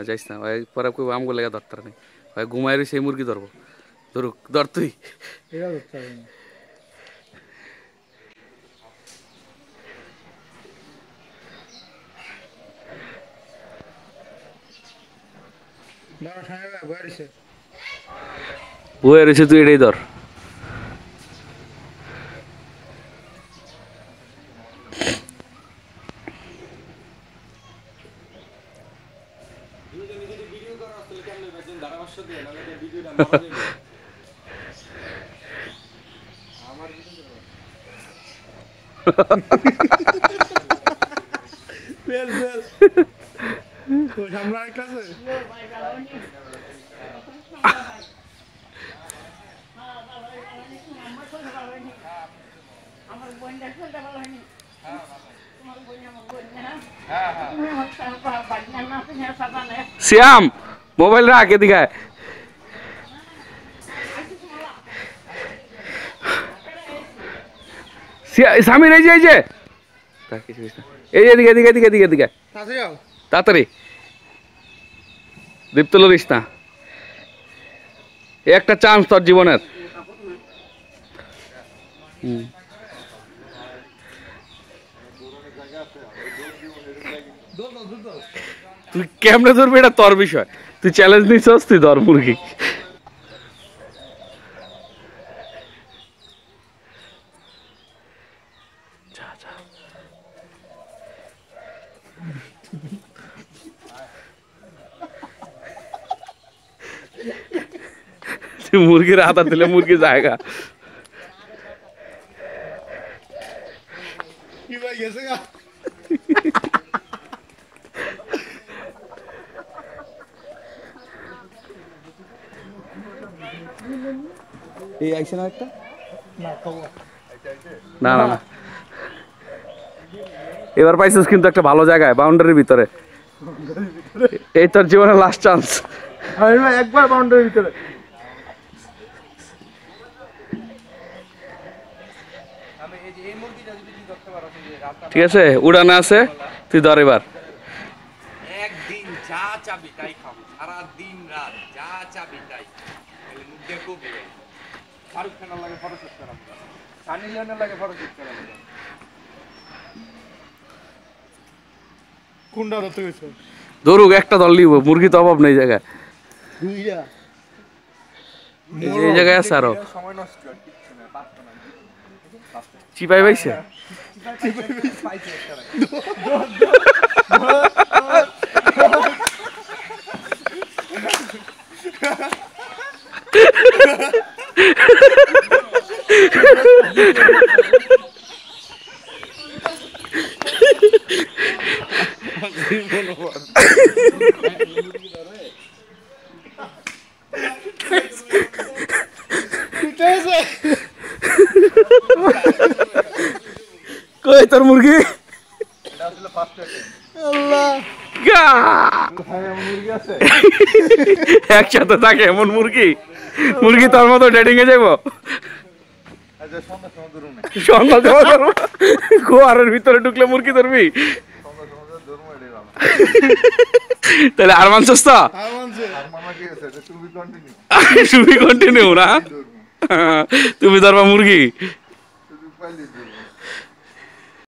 যাইস না ভাই, পরে কই আমগো লেগে ধরতার নেই ভাই, ঘুমাই রই সেই মুরগি ধরবো, ধরুক ধর তুই। বয়ে রয়েছে, তুই এটাই ধর। শ্যাম মোবাইল রাখ, এদিকে সামির, এই যে এই যে এদিকে এদিকে এদিকে এদিকে এদিকে তাড়াতাড়ি, দীপ্ত লরিস না, একটা চান্স তোর জীবনের। তুই কেমনে ধরবি এটা তোর বিষয়, তুই চ্যালেঞ্জ নিচ্ছস, তুই ধর মুরগি। মুরগির হাতা দিলে মুরগি জায়গা এই আইছে না একটা, না না না এবার পাইছিস কিন্তু একটা ভালো জায়গায়, বাউন্ডারির ভিতরে। এই তোর জীবনের লাস্ট চান্স, একবার বাউন্ডারির ভিতরে। ঠিক আছে, উড়ানে আছে, তুই ধর এবার। একদিন যা চাবি তাই খাবো, সারা দিন রাত যা চাবি তাই। মুখ দেখো শাহরুখ খানের লাগে ফটোশুট করাবো, সানি লিওনের লাগে ফটোশুট করাবো। কোনটা ধরতে গেছো? ধরুক একটা দল নিব, মুরগি তো অভাব নেই জায়গায়, এই জায়গায় আছে আরো। সময় নষ্ট আর কিচ্ছু না, পারতো না। চিপাই পাইছে পাইছে একটা। কই তোর মুরগি? একসাথে থাকে এমন মুরগি, মুরগি তোর মতো ডেটিং এ যাবো গোয়ারের ভিতরে ঢুকলে মুরগি ধরবি? তাহলে আর মানছস তো? তুমি কন্টিনিউ না, তুমি ধরবা মুরগি।